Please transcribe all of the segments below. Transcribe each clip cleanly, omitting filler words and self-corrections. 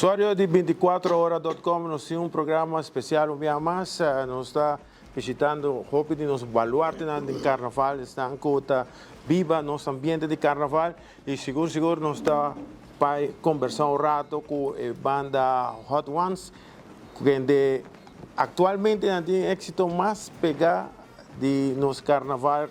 Usuário de 24horas.com, nós temos um programa especial um dia mais, nós está visitando, hope de nos baluarte em carnaval, está em cota viva nosso ambiente de carnaval e seguro nós está para conversar um rato com a banda Hot Ones, que atualmente tem êxito mais pegar de nos carnaval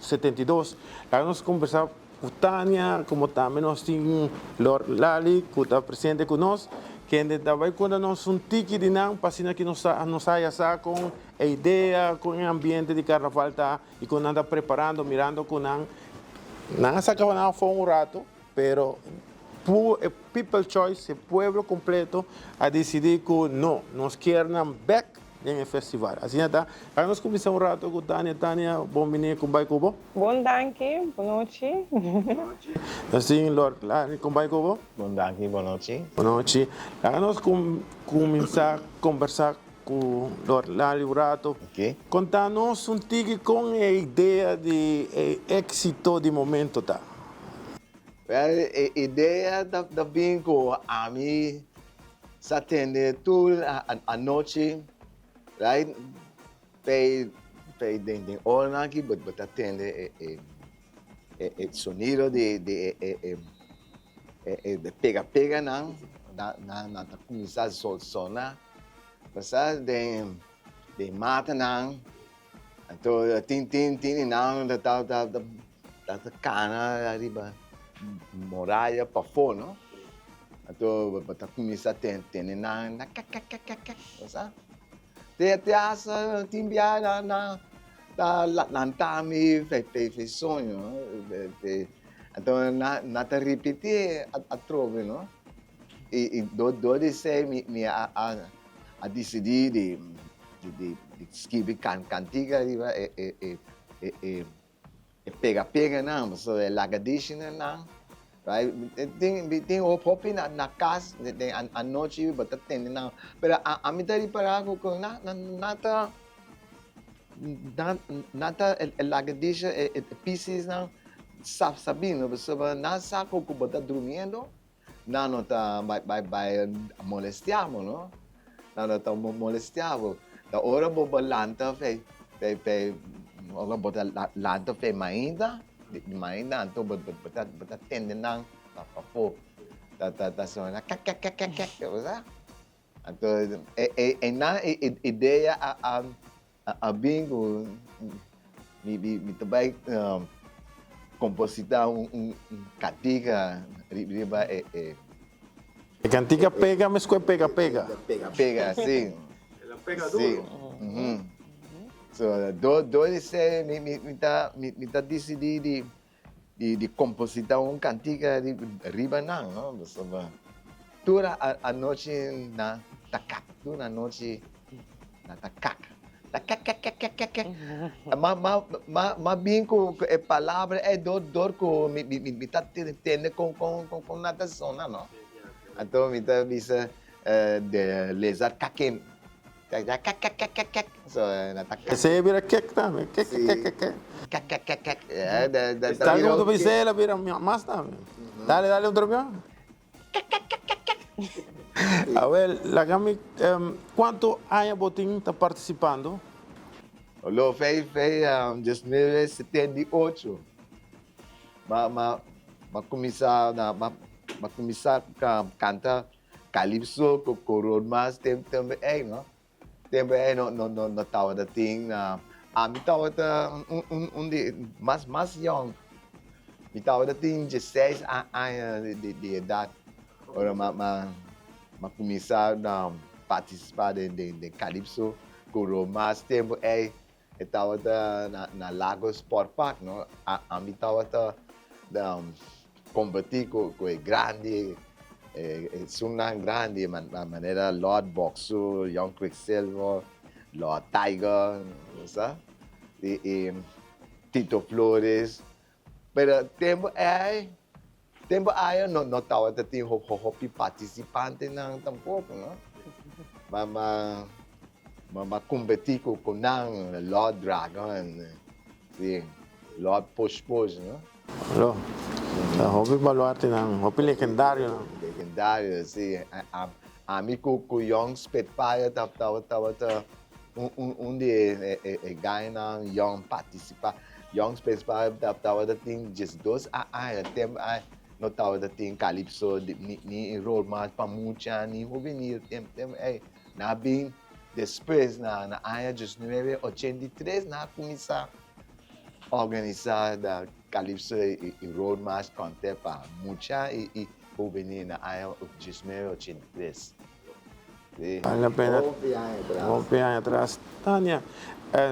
72. Lá nós conversamos com Tânia, como também nós temos Lord Lali, que está presente conosco, que também quando nós um tique de não, para que nós saia com a ideia, com o ambiente de carnaval tá, e quando anda preparando, mirando com não sacava nada foi um rato, pero people choice, o pueblo completo a decidir que não, nós queremos back no festival. Assim está. Aí nós começamos um rato com Tânia. Tânia, bom menino, como vai com Bom danke, boa noite. Assim, Lord, lá, como vai com Bom danke, boa noite. Boa noite. Aí nós começamos a conversar com o Lord Lali um rato. Ok. Conta-nos um tique com a ideia de êxito de momento, tá? Well, a ideia da bingo a mim se atende tudo a noite, right? Pay den hora aqui, but atende o sonido de pega na começar a sonar, passar de mata não, então tin não da cana arriba muralha para fora, não? Então para começar a ter na sabe? Te asa timbia na lantami fez sonho, então na te repetir a trove, não? E do de ser me a decidir de escrever cantiga arriba pega não, so lagadisha não, right? Tem o próprio na casa de a noite bota tem não, pero a mim tá para com nata lagadisha pieces não sabendo, você não sabe como bota dormindo, não tá vai molestamos, não? Não tá molestamos, da hora boba lanta fe orang bota lanta fe mainda anto bota tende nang papo ta sona kak usa anto na ideia a bingo mi também compositar cantiga riba A cantiga pega, mas que pega. Pega, sim. Ela pega duro. Sim. So, dois me tá decidir de compositar cantiga riba não, sabe? Toda a noite na tacac, toda a noite na tacac. Mas bem com a palavra é dor com me tá tendo com natação, não? Então me tá bisa de lesar caquem. So natacac. Você vira kek também. Kek. Está junto com ela, vira mais também. Dale outro vez. A ver, la Gami, ¿cuántos años Botín está participando? Lo fez 2078. Começar a cantar calypso com Rodmas também, não? Também não tava da ting na me tava da de mais young. Me tava da ting 16 anos de idade. Ora começar a participar de calypso com Rodmas também estava na Lagos Sport Park, não? A me tava da competir com o grande Sunan grande, maneira Lord Boxu, Young Quicksilver, Lord Tiger, sabe? E Tito Flores. Pero tempo aí não estava tendo hopi participante não tampouco, não? Mas competir com Lord Dragon, sim, Lord Push, não? Hello. Hobby baluarte ng hobby legendario. No? Legendário, assim. A mim com Young Spitfire, de ganhar Young participar. Young Spitfire, tava tem just dois tem no tava tem Calypso, ni role mais para muita, ni juvenil, tem na bem depois na área just 983 na começar organizar da Calypso e Road March Contest para mucha e juvenil na área just 983. Sí. Vale la pena. Bom Años atrás. Tania,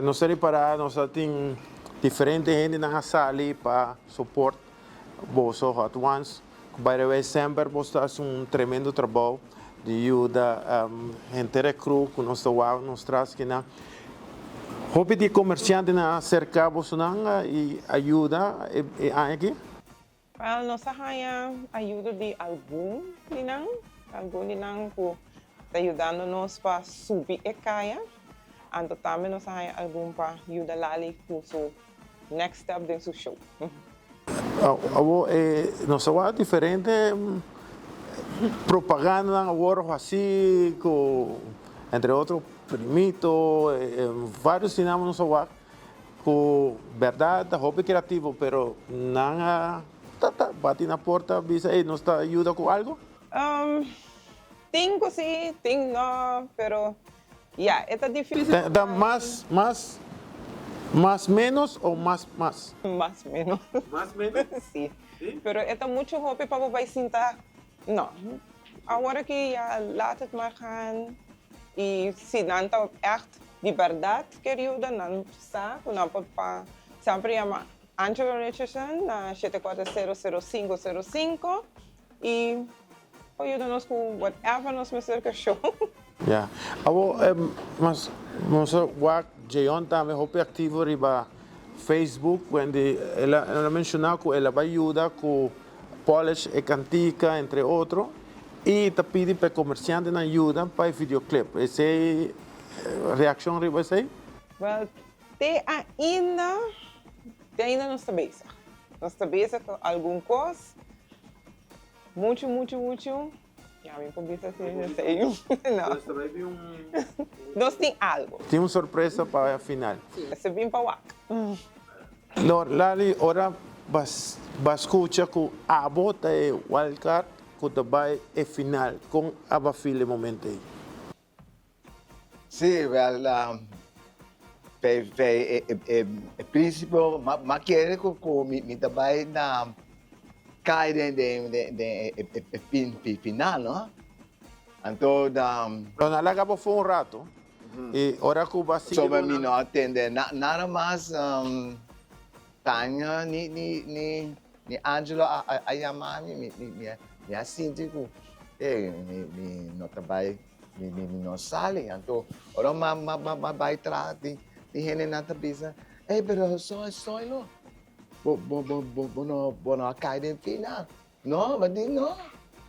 nós estamos para nós temos diferente gente na sala para suporte você at once. By the way, sempre você faz tremendo trabalho de ajuda gente da crew que nós estamos nos traz que na hobby de comerciante na cerca você não e ajuda aqui. Well, nós haya ajuda de algum dinang po ayudando-nos para subir a kaya. Anto também nós haya algum para ajuda lali po so next step din su show. Nós temos diferente propaganda agora assim, entre outros primito, vários cinemas nos temos com verdade, hobby criativo, pero não bate na porta, diz, nos está ajuda com algo? Tengo sí, tengo no, pero ya, está difícil. Da más menos o más? Más menos. Más menos? Sí. Pero está mucho hobby para vai sentar. No. Agora que ja laat het maar gaan. E se não está echt de verdade querido, não está. Não papa. Sempre chama Angelo Richardson na 7400505 e ajuda-nos com whatever nos meser show. Ja. Mas Jeon também hobby ativo riba Facebook, quando ela mencionou que ela vai ajudar com polish e cantica, entre outros, e te pede para comerciante na ajuda para videoclip. Essa é a reação riba essa? Well, te ainda não está bezig. Não está bezig com alguma coisa. Muito. Ja, minha publicidade não sei. Não. Nós tem algo. Tem uma surpresa para a final. Você vem para o Lali, ora escuta que a bota é wildcard, que também é final, com a bafile momento aí. Sim, princípio, mas quero que me trabalhe na cai de final, não? Então, Nalaga foi rato, e ora que vai seguir... sobre mim não atende, nada mais Tanya, ni Angelo, a chamar, me assim, tipo, me não trabalha, me não sale, então, ora, vai trás de gente na cabeça, pero só não. Bueno, cae de final. No, mas no.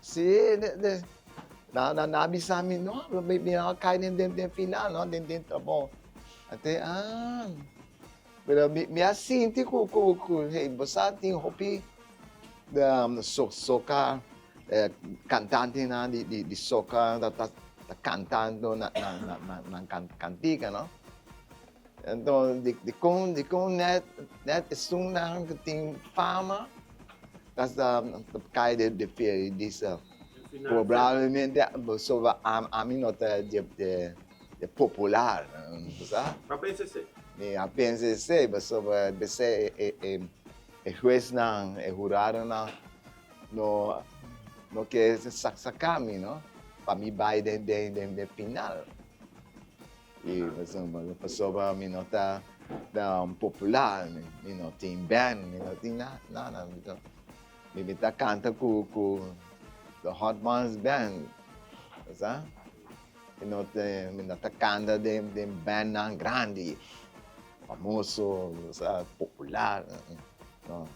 Sí, na bisami no, cae de final, no, dentro bom. Até pero me assim tipo você tem hobby de soca cantante na de soca tá cantando na cantiga, no? Então, de com net stundan que tem fama, das cai de feira disso. Provavelmente sobre a minota de popular, sabe? Para PCC. A PCC, sobre BC juiz não, jurado não que sacami, não? Para mim vai de final. E sobre a minota popular, tem band, tem nada. Me está canta com the Hot Ones Band, sabe? Me está canta de band grande, famoso, sabe? Popular. No.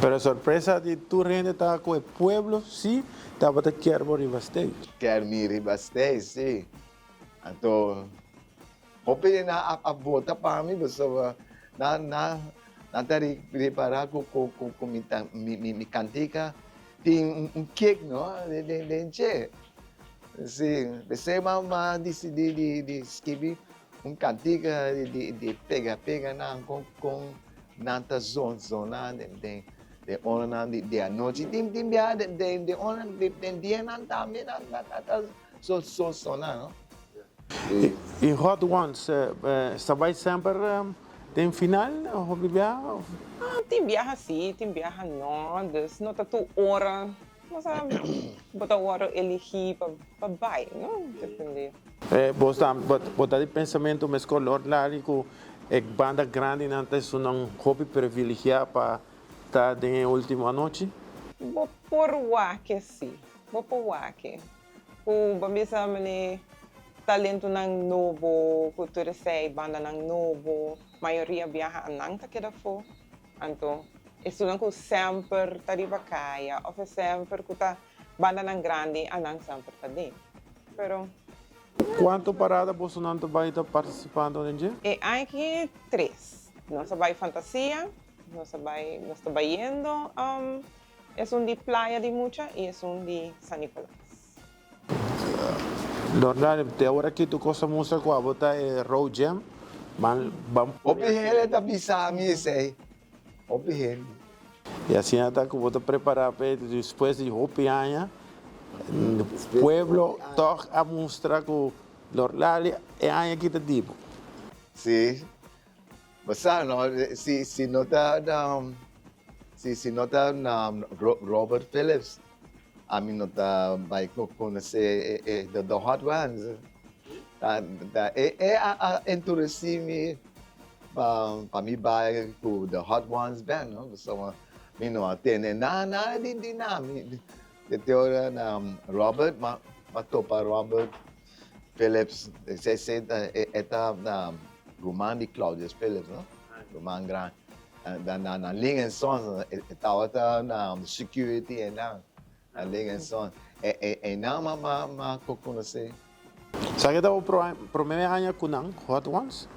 Pero a surpresa de tu gente estava com o pueblo, sim, estava te quero riba stage. Quero me riba stage, sim. Então, hoping na a bota para mim, sobre na Natari preparar com mi cantica, tem cake, não? De che. Sim, você vai decidir de escrever cantica de pega na com nanta zona de hora de a noite tem dia de hora de dia não também nanta so sonar, não? E Hot Ones, sabay sempre tem final, hobby ba? Tem viaja sim, tem viaja não. Dus não tá tu hora. Mas bota hora elegir para vai, não? Depende. Botar de pensamento, mas color lárico, banda grande, antes um hobby privilegiado para estar na última noite? Vou por wake sim. Vou por wake. O bambisa mane talento nang novo, cultura sei banda nang novo, maioria viaja anang ta queda fo. Anto, estudam com sempre tariva caia, ou sempre com ta banda nang grande anang sempre ta dentro. Pero Quanto parada você não vai estar participando nele? e aqui três. Nossa vai fantasia, nossa vai indo, é de playa de mucha e é de San Nicolás. Lorna, te agora que tu cosa música com a bota é Road Jam, mas vamos. Opihele ta bisa mi sei. Opihele. E assim até que bota preparar para depois de hopi aña, pueblo toca a mostrar que Lorlali é aña que te tipo. Sim. Basta no si nota si nota Robert Phillips. A mim nota vai conhecer the Hot Ones. A entusiasme para mim vai com the Hot Ones band, não? So, me não atende nada de dinâmica. De teoria na Robert, mas topa Robert Phillips, se eta na Roman de Claudius Phillips, não? Roman Grant. Na linha sons, estava na security e na linha sons. E não ma conhecer. Sabe que o primeiro ano com Hot Ones?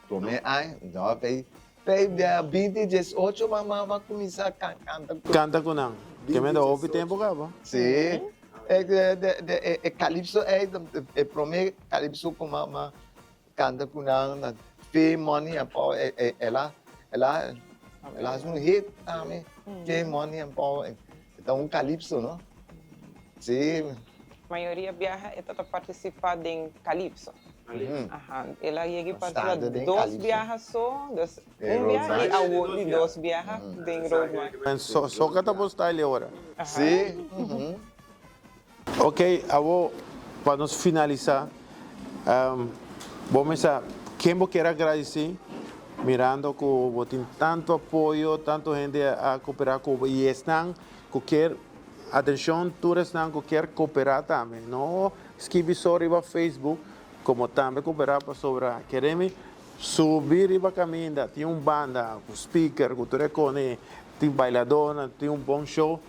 Primeiro ano, não, pe 2018 ma começar a cantar. Canta com não. Que me dá houve tempo cá, ba? Sim. Calypso é primeiro Calypso com ma canta com não, Pay Money and Power, ela faz hit também. Pay Money and Power, então Calypso, não? Sim. A maioria viaja e tenta participar em Calypso. Ajá. Ela chega para dois viajas só, viaje a outro e dois viajas em Roadman. Só que tá bom style agora. Sim. Ok, agora para nós finalizar, vamos a quem você quer agradecer, mirando que tem tanto apoio, tanta gente a cooperar com e estão qualquer atenção, todos estão qualquer cooperar também, não escreve só no Facebook, como também cooperar para sobre queremos subir para caminho, tem banda, speaker, cultura cone, tem bailadora, tem bom show,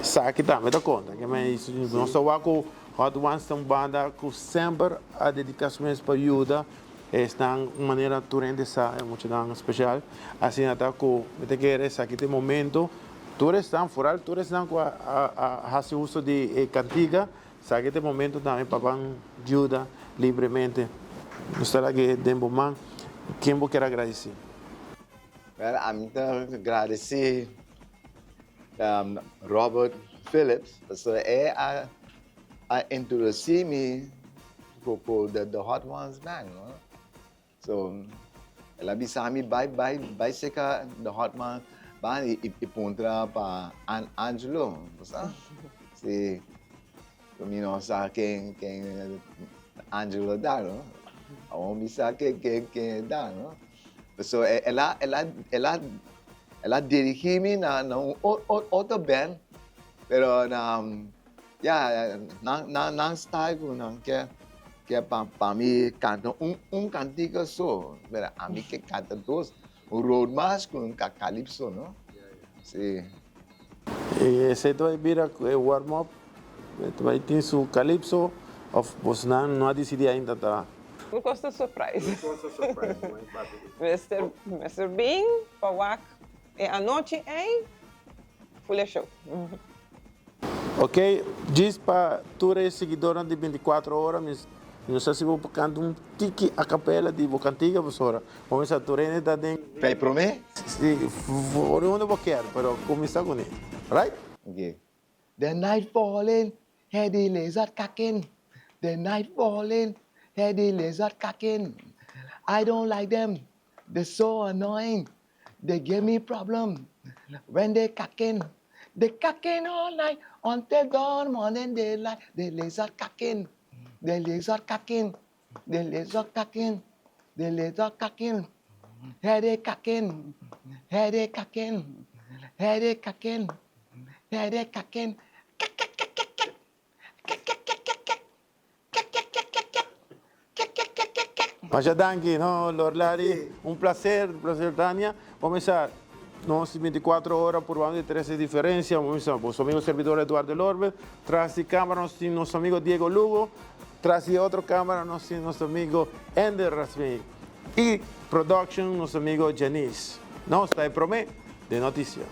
sabe também dá conta, que mas nós só com Hot Ones tem banda que sempre a dedicação para ajuda, está de maneira turente é muito especial, assim até que me queres aqui tem momento todos estão fora, todos estão a fazer uso de cantiga, sabe que momento também para ajuda livremente. Gostaria que tempo mais, quem você quer agradecer? A mim agradecer Robert Phillips, é a entusiasme com the Hot Ones band, não? So, ela bisa mi vai secar the Hot Ones band e puntra para Angelo, sabe? Se kami no sa quem Angelo dá, não? A homem sabe quem dá, não? So ela dirige-me na outra band, pero na style ko não que para mim canta cantiga só, pero a mim que canta dois, o road march com Calypso, não? Sim. E esse vai vir a warm up, vai ter seu Calypso, você não decidiu ainda tá. It was a surprise. Mr. Bean, pawak, anoche, full show. Ok, diz para todos os seguidores de 24 horas, não sei se vou cantar um tiki a capela de boca antiga, professora. Vamos a Turene da den. Fai pro me? Sim, por onde eu quero, mas começar com ele, right? Okay. The night falling, heady lizard kacking. The night falling, heady lizard kacking. I don't like them. They're so annoying. They give me problem when they kacking. They kacking all night until dawn morning daylight. The lizard kacking. The lizard kacking. The lizard kacking. The lizard kacking. Headache kacking. Headache kacking. Headache kacking. Headache kacking. Mas danke, no, Lorlari, un placer, Tania. Vamos a nos 24 horas por banda de 13 diferencias. Vamos a nuestro amigo servidor Eduardo Lorbe. Tras de cámara, nuestro amigo Diego Lugo. Tras de otra cámara, nuestro amigo Ender Rasmi. Y production, nuestro amigo Janice. No, está de promé de noticias.